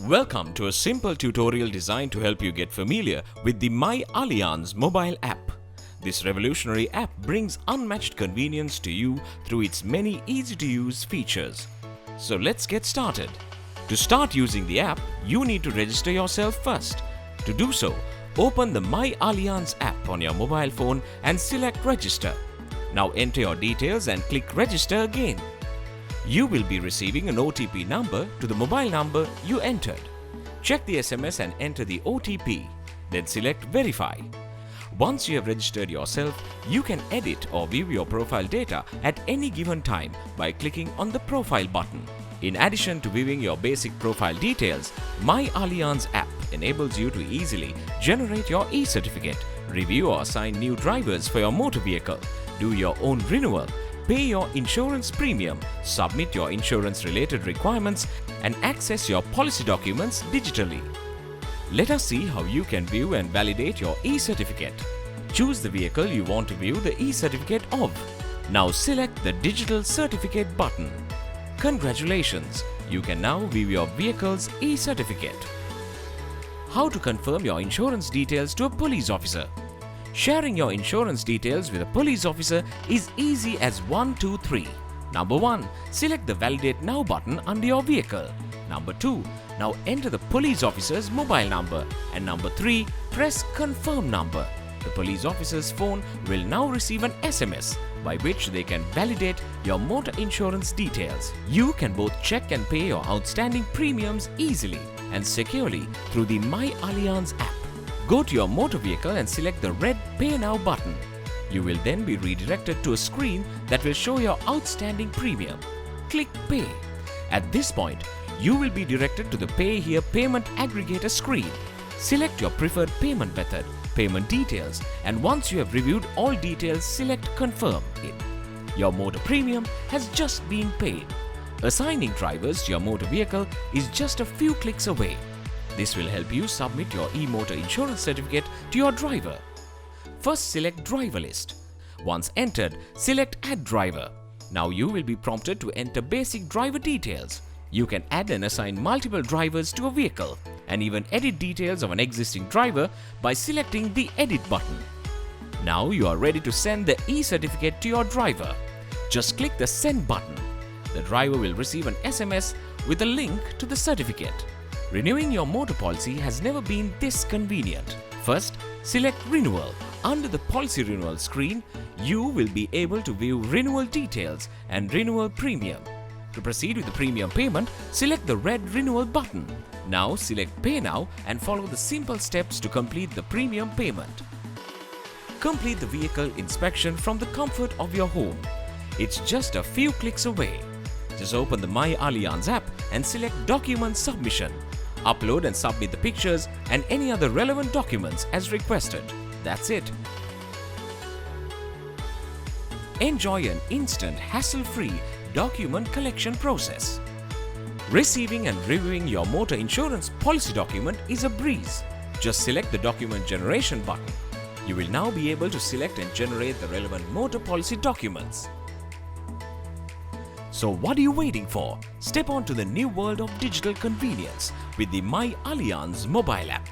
Welcome to a simple tutorial designed to help you get familiar with the My Allianz mobile app. This revolutionary app brings unmatched convenience to you through its many easy-to-use features. So let's get started. To start using the app, you need to register yourself first. To do so, open the My Allianz app on your mobile phone and select Register. Now enter your details and click Register again. You will be receiving an OTP number to the mobile number you entered. Check the SMS and enter the OTP. Then select Verify. Once you have registered yourself, you can edit or view your profile data at any given time by clicking on the Profile button. In addition to viewing your basic profile details, My Allianz app enables you to easily generate your e-certificate, review or assign new drivers for your motor vehicle, do your own renewal, pay your insurance premium, submit your insurance-related requirements, and access your policy documents digitally. Let us see how you can view and validate your e-certificate. Choose the vehicle you want to view the e-certificate of. Now select the Digital Certificate button. Congratulations! You can now view your vehicle's e-certificate. How to confirm your insurance details to a police officer? Sharing your insurance details with a police officer is easy as 1, 2, 3. Number 1. Select the Validate Now button under your vehicle. Number 2. Now enter the police officer's mobile number. And number 3. Press Confirm number. The police officer's phone will now receive an SMS by which they can validate your motor insurance details. You can both check and pay your outstanding premiums easily and securely through the My Allianz app. Go to your motor vehicle and select the red Pay Now button. You will then be redirected to a screen that will show your outstanding premium. Click Pay. At this point, you will be directed to the Pay Here Payment Aggregator screen. Select your preferred payment method, payment details, and once you have reviewed all details, select Confirm it. Your motor premium has just been paid. Assigning drivers to your motor vehicle is just a few clicks away. This will help you submit your e-motor insurance certificate to your driver. First, select Driver List. Once entered, select Add Driver. Now you will be prompted to enter basic driver details. You can add and assign multiple drivers to a vehicle and even edit details of an existing driver by selecting the Edit button. Now you are ready to send the e-certificate to your driver. Just click the Send button. The driver will receive an SMS with a link to the certificate. Renewing your motor policy has never been this convenient. First, select Renewal. Under the Policy Renewal screen, you will be able to view renewal details and renewal premium. To proceed with the premium payment, select the red Renewal button. Now select Pay Now and follow the simple steps to complete the premium payment. Complete the vehicle inspection from the comfort of your home. It's just a few clicks away. Just open the My Allianz app and select Document Submission. Upload and submit the pictures and any other relevant documents as requested. That's it. Enjoy an instant, hassle-free document collection process. Receiving and reviewing your motor insurance policy document is a breeze. Just select the Document Generation button. You will now be able to select and generate the relevant motor policy documents. So what are you waiting for? Step onto the new world of digital convenience with the My Allianz mobile app.